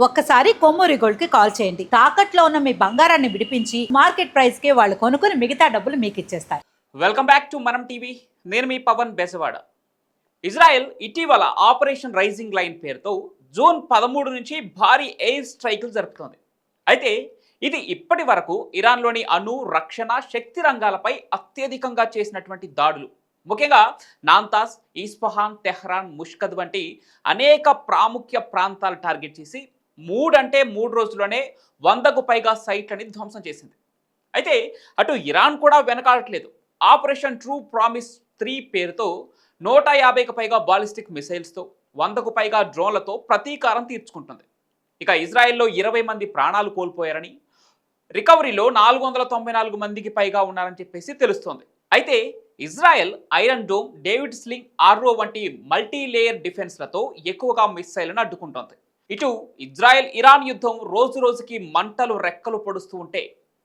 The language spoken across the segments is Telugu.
ఒక్కసారి కొమ్మూరి గోల్డ్ కి కాల్ చేయండి. తాకట్లో ఉన్న మీ బంగారాన్ని విడిపించి మార్కెట్ ప్రైస్ కి వాళ్ళు కొనుక్కుని మిగతా డబ్బులు మీకు ఇచ్చేస్తారు. వెల్కమ్ బ్యాక్ టు మనం టీవీ. నేను మీ పవన్ బెజవాడ. ఇజ్రాయెల్ ఇటీవల ఆపరేషన్ రైజింగ్ లైన్ పేరుతో జూన్ 13 నుంచి భారీ ఎయిర్ స్ట్రైకులు జరుపుతోంది. అయితే ఇది ఇప్పటి వరకు ఇరాన్లోని రక్షణ శక్తి రంగాలపై అత్యధికంగా చేసినటువంటి దాడులు. ముఖ్యంగా నాంతాస్, ఈస్ఫహాన్, తెహ్రాన్, ముష్కద్ వంటి అనేక ప్రాముఖ్య ప్రాంతాలు టార్గెట్ చేసి మూడు రోజుల్లోనే 100కు పైగా సైట్లని ధ్వంసం చేసింది. అయితే అటు ఇరాన్ కూడా వెనకాడట్లేదు. ఆపరేషన్ ట్రూ ప్రామిస్ 3 పేరుతో 150కు పైగా బాలిస్టిక్ మిసైల్స్తో 100కు పైగా డ్రోన్లతో ప్రతీకారం తీర్చుకుంటుంది. ఇక ఇజ్రాయెల్లో 20 మంది ప్రాణాలు కోల్పోయారని, రికవరీలో 494 మందికి పైగా ఉన్నారని చెప్పేసి తెలుస్తోంది. అయితే Israel Iron Dome, David Sling, Arrow వంటి మల్టీ లేయర్ డిఫెన్స్లతో ఎక్కువగా మిసైళ్లను అడ్డుకుంటోంది. ఇటు ఇజ్రాయెల్ ఇరాన్ యుద్ధం రోజు రోజుకి మంటలు రెక్కలు పొడుస్తూ ఉంటే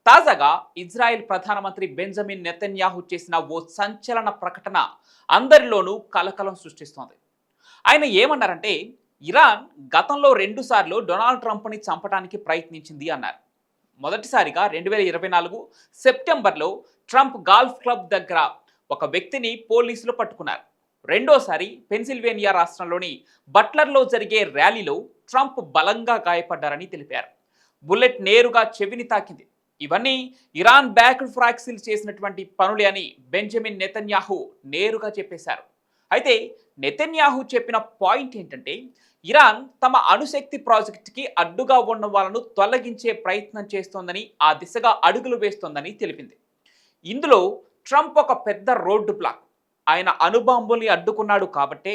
తాజాగా ఇజ్రాయెల్ ప్రధానమంత్రి బెంజమిన్ నెతన్యాహు చేసిన ఓ సంచలన ప్రకటన అందరిలోనూ కలకలం సృష్టిస్తోంది. ఆయన ఏమన్నారంటే, ఇరాన్ గతంలో 2 సార్లు డొనాల్డ్ ట్రంప్ని చంపడానికి ప్రయత్నించింది అన్నారు. మొదటిసారిగా 2024 సెప్టెంబర్లో ట్రంప్ గాల్ఫ్ క్లబ్ దగ్గర ఒక వ్యక్తిని పోలీసులు పట్టుకున్నారు. రెండోసారి పెన్సిల్వేనియా రాష్ట్రంలోని బట్లర్లో జరిగే ర్యాలీలో ట్రంప్ బలంగా గాయపడ్డారని తెలిపారు. బుల్లెట్ నేరుగా చెవిని తాకింది. ఇవన్నీ ఇరాన్ బ్యాక్డ్ ఫ్రాక్సిల్ చేసినటువంటి పనులే అని బెంజమిన్ నెతన్యాహు నేరుగా చెప్పేశారు. అయితే నెతన్యాహు చెప్పిన పాయింట్ ఏంటంటే, ఇరాన్ తమ అణుశక్తి ప్రాజెక్టుకి అడ్డుగా ఉన్న వాళ్ళను తొలగించే ప్రయత్నం చేస్తోందని, ఆ దిశగా అడుగులు వేస్తోందని తెలిపింది. ఇందులో ట్రంప్ ఒక పెద్ద రోడ్డు బ్లాక్. ఆయన అణుబాంబుల్ని అడ్డుకున్నాడు కాబట్టే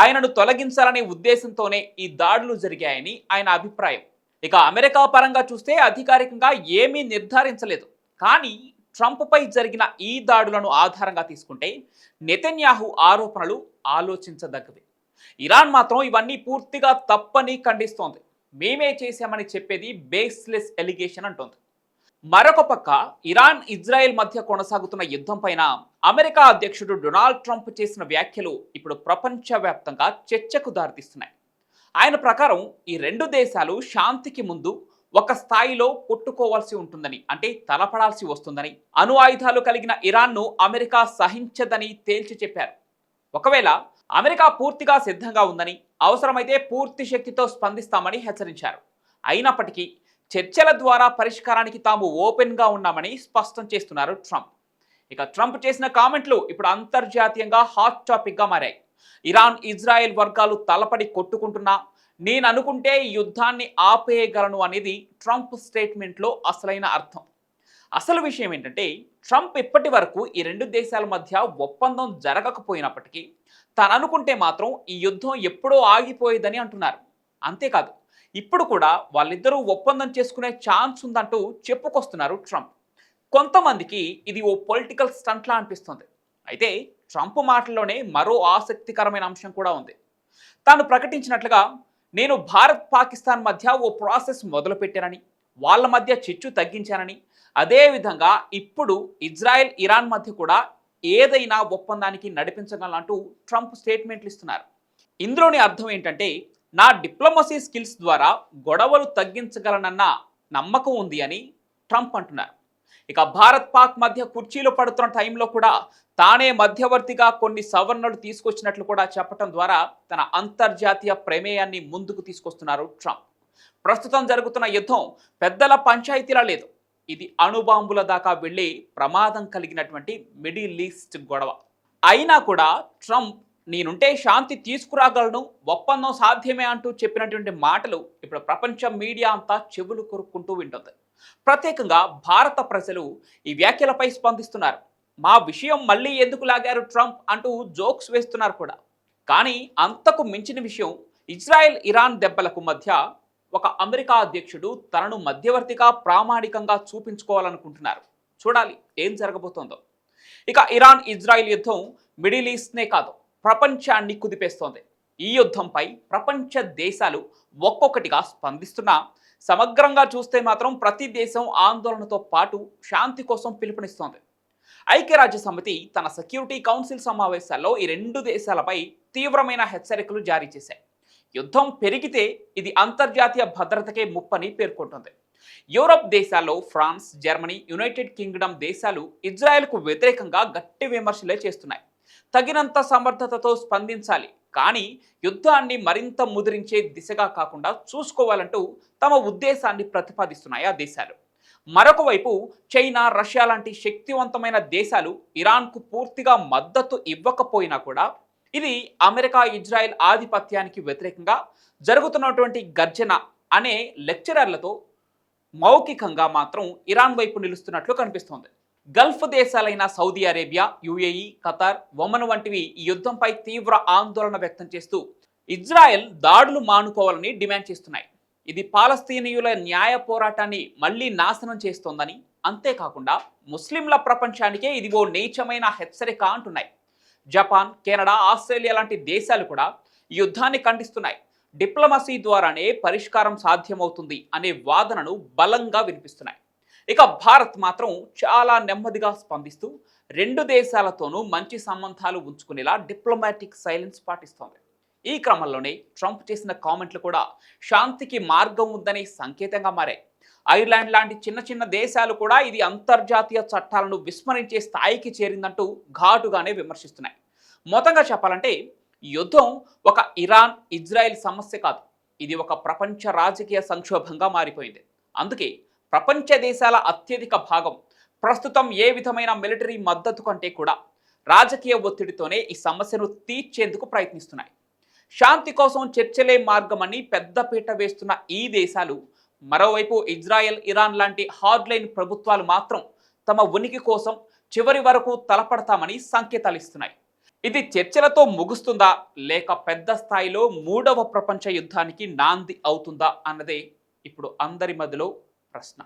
ఆయనను తొలగించాలనే ఉద్దేశంతోనే ఈ దాడులు జరిగాయని ఆయన అభిప్రాయం. ఇక అమెరికా పరంగా చూస్తే అధికారికంగా ఏమీ నిర్ధారించలేదు. కానీ ట్రంప్పై జరిగిన ఈ దాడులను ఆధారంగా తీసుకుంటే నెతన్యాహు ఆరోపణలు ఆలోచించదగ్గవి. ఇరాన్ మాత్రం ఇవన్నీ పూర్తిగా తప్పని ఖండిస్తోంది. మేమే చేశామని చెప్పేది బేస్లెస్ ఎలిగేషన్ అంటోంది. మరొక పక్క ఇరాన్ ఇజ్రాయెల్ మధ్య కొనసాగుతున్న యుద్ధం పైన అమెరికా అధ్యక్షుడు డొనాల్డ్ ట్రంప్ చేసిన వ్యాఖ్యలు ఇప్పుడు ప్రపంచవ్యాప్తంగా చర్చకు దారితీస్తున్నాయి. ఆయన ప్రకారం ఈ 2 దేశాలు శాంతికి ముందు ఒక స్థాయిలో కొట్టుకోవాల్సి ఉంటుందని, అంటే తలపడాల్సి వస్తుందని, అణు ఆయుధాలు కలిగిన ఇరాన్ను అమెరికా సహించదని తేల్చి చెప్పారు. ఒకవేళ అమెరికా పూర్తిగా సిద్ధంగా ఉందని, అవసరమైతే పూర్తి శక్తితో స్పందిస్తామని హెచ్చరించారు. అయినప్పటికీ చర్చల ద్వారా పరిష్కారానికి తాము ఓపెన్గా ఉన్నామని స్పష్టం చేస్తున్నారు ట్రంప్. ఇక ట్రంప్ చేసిన కామెంట్లు ఇప్పుడు అంతర్జాతీయంగా హాట్ టాపిక్గా మారాయి. ఇరాన్ ఇజ్రాయెల్ వర్గాలు తలపడి కొట్టుకుంటున్నా నేను అనుకుంటే ఈ యుద్ధాన్ని ఆపేయగలను అనేది ట్రంప్ స్టేట్మెంట్లో అసలైన అర్థం. అసలు విషయం ఏంటంటే, ట్రంప్ ఇప్పటి వరకు ఈ 2 దేశాల మధ్య ఒప్పందం జరగకపోయినప్పటికీ తాను అనుకుంటే మాత్రం ఈ యుద్ధం ఎప్పుడో ఆగిపోయేదని అంటున్నారు. అంతేకాదు, ఇప్పుడు కూడా వాళ్ళిద్దరూ ఒప్పందం చేసుకునే ఛాన్స్ ఉందంటూ చెప్పుకొస్తున్నారు ట్రంప్. కొంతమందికి ఇది ఓ పొలిటికల్ స్టంట్లా అనిపిస్తుంది. అయితే ట్రంప్ మాటల్లోనే మరో ఆసక్తికరమైన అంశం కూడా ఉంది. తాను ప్రకటించినట్లుగా, నేను భారత్ పాకిస్తాన్ మధ్య ఓ ప్రాసెస్ మొదలుపెట్టానని, వాళ్ళ మధ్య చిచ్చు తగ్గించానని, అదేవిధంగా ఇప్పుడు ఇజ్రాయెల్ ఇరాన్ మధ్య కూడా ఏదైనా ఒప్పందానికి నడిపించగలంటూ ట్రంప్ స్టేట్మెంట్లు ఇస్తున్నారు. ఇందులోని అర్థం ఏంటంటే, నా డిప్లొమసీ స్కిల్స్ ద్వారా గొడవలు తగ్గించగలనన్న నమ్మకం ఉంది అని ట్రంప్ అంటున్నారు. ఇక భారత్ పాక్ మధ్య కుర్చీలు పడుతున్న టైంలో కూడా తానే మధ్యవర్తిగా కొన్ని సవరణలు తీసుకొచ్చినట్లు కూడా చెప్పడం ద్వారా తన అంతర్జాతీయ ప్రమేయాన్ని ముందుకు తీసుకొస్తున్నారు ట్రంప్. ప్రస్తుతం జరుగుతున్న యుద్ధం పెద్దల పంచాయతీలా లేదు. ఇది అణుబాంబుల దాకా వెళ్ళి ప్రమాదం కలిగినటువంటి మిడిల్ ఈస్ట్ గొడవ. అయినా కూడా ట్రంప్ నేనుంటే శాంతి తీసుకురాగలను, ఒప్పందం సాధ్యమే అంటూ చెప్పినటువంటి మాటలు ఇప్పుడు ప్రపంచ మీడియా అంతా చెవులు కొరుక్కుంటూ వింటుంది. ప్రత్యేకంగా భారత ప్రజలు ఈ వ్యాఖ్యలపై స్పందిస్తున్నారు. మా విషయం మళ్ళీ ఎందుకు లాగారు ట్రంప్ అంటూ జోక్స్ వేస్తున్నారు కూడా. కానీ అంతకు మించిన విషయం, ఇజ్రాయెల్ ఇరాన్ దెబ్బలకు మధ్య ఒక అమెరికా అధ్యక్షుడు తనను మధ్యవర్తిగా ప్రామాణికంగా చూపించుకోవాలనుకుంటున్నారు. చూడాలి ఏం జరగబోతోందో. ఇక ఇరాన్ ఇజ్రాయెల్ యుద్ధం మిడిల్ ఈస్ట్నే కాదు, ప్రపంచాన్ని కుదిపేస్తోంది. ఈ యుద్ధంపై ప్రపంచ దేశాలు ఒక్కొక్కటిగా స్పందిస్తున్నా సమగ్రంగా చూస్తే మాత్రం ప్రతి దేశం ఆందోళనతో పాటు శాంతి కోసం పిలుపునిస్తోంది. ఐక్యరాజ్య సమితి తన సెక్యూరిటీ కౌన్సిల్ సమావేశాల్లో ఈ 2 దేశాలపై తీవ్రమైన హెచ్చరికలు జారీ చేశాయి. యుద్ధం పెరిగితే ఇది అంతర్జాతీయ భద్రతకే ముప్పని పేర్కొంటుంది. యూరప్ దేశాల్లో ఫ్రాన్స్, జర్మనీ, యునైటెడ్ కింగ్డమ్ దేశాలు ఇజ్రాయెల్కు వ్యతిరేకంగా గట్టి విమర్శలే చేస్తున్నాయి. తగినంత సమర్థతతో స్పందించాలి, కానీ యుద్ధాన్ని మరింత ముదిరించే దిశగా కాకుండా చూసుకోవాలంటూ తమ ఉద్దేశాన్ని ప్రతిపాదిస్తున్నాయి ఆ దేశాలు. మరొక వైపు చైనా, రష్యా లాంటి శక్తివంతమైన దేశాలు ఇరాన్కు పూర్తిగా మద్దతు ఇవ్వకపోయినా కూడా ఇది అమెరికా, ఇజ్రాయెల్ ఆధిపత్యానికి వ్యతిరేకంగా జరుగుతున్నటువంటి గర్జన అనే లెక్చరర్లతో మౌఖికంగా మాత్రం ఇరాన్ వైపు నిలుస్తున్నట్లు కనిపిస్తోంది. గల్ఫ్ దేశాలైన Saudi Arabia, UAE, Qatar, Oman వంటివి ఈ యుద్ధంపై తీవ్ర ఆందోళన వ్యక్తం చేస్తూ ఇజ్రాయెల్ దాడులు మానుకోవాలని డిమాండ్ చేస్తున్నాయి. ఇది పాలస్తీనియుల న్యాయ పోరాటాన్ని మళ్లీ నాశనం చేస్తోందని, అంతేకాకుండా ముస్లింల ప్రపంచానికే ఇది ఓ నీచమైన హెచ్చరిక అంటున్నాయి. జపాన్, కెనడా, ఆస్ట్రేలియా లాంటి దేశాలు కూడా ఈ యుద్ధాన్ని ఖండిస్తున్నాయి. డిప్లొమసీ ద్వారానే పరిష్కారం సాధ్యమవుతుంది అనే వాదనను బలంగా వినిపిస్తున్నాయి. ఇక భారత్ మాత్రం చాలా నెమ్మదిగా స్పందిస్తూ రెండు దేశాలతోనూ మంచి సంబంధాలు ఉంచుకునేలా డిప్లొమాటిక్ సైలెన్స్ పాటిస్తోంది. ఈ క్రమంలోనే ట్రంప్ చేసిన కామెంట్లు కూడా శాంతికి మార్గం ఉందనే సంకేతంగా మారాయి. ఐర్లాండ్ లాంటి చిన్న చిన్న దేశాలు కూడా ఇది అంతర్జాతీయ చట్టాలను విస్మరించే స్థాయికి చేరిందంటూ ఘాటుగానే విమర్శిస్తున్నాయి. మొత్తంగా చెప్పాలంటే ఈ యుద్ధం ఒక ఇరాన్, ఇజ్రాయెల్ సమస్య కాదు, ఇది ఒక ప్రపంచ రాజకీయ సంక్షోభంగా మారిపోయింది. అందుకే ప్రపంచ దేశాల అత్యధిక భాగం ప్రస్తుతం ఏ విధమైన మిలిటరీ మద్దతు కంటే కూడా రాజకీయ ఒత్తిడితోనే ఈ సమస్యను తీర్చేందుకు ప్రయత్నిస్తున్నాయి. శాంతి కోసం చర్చలే మార్గమని పెద్దపీట వేస్తున్న ఈ దేశాలు మరోవైపు ఇజ్రాయెల్, ఇరాన్ లాంటి హార్డ్లైన్ ప్రభుత్వాలు మాత్రం తమ ఉనికి కోసం చివరి వరకు తలపడతామని సంకేతాలు ఇస్తున్నాయి. ఇది చర్చలతో ముగుస్తుందా, లేక పెద్ద స్థాయిలో మూడవ ప్రపంచ యుద్ధానికి నాంది అవుతుందా అన్నదే ఇప్పుడు అందరి మధ్యలో ప్రశ్న.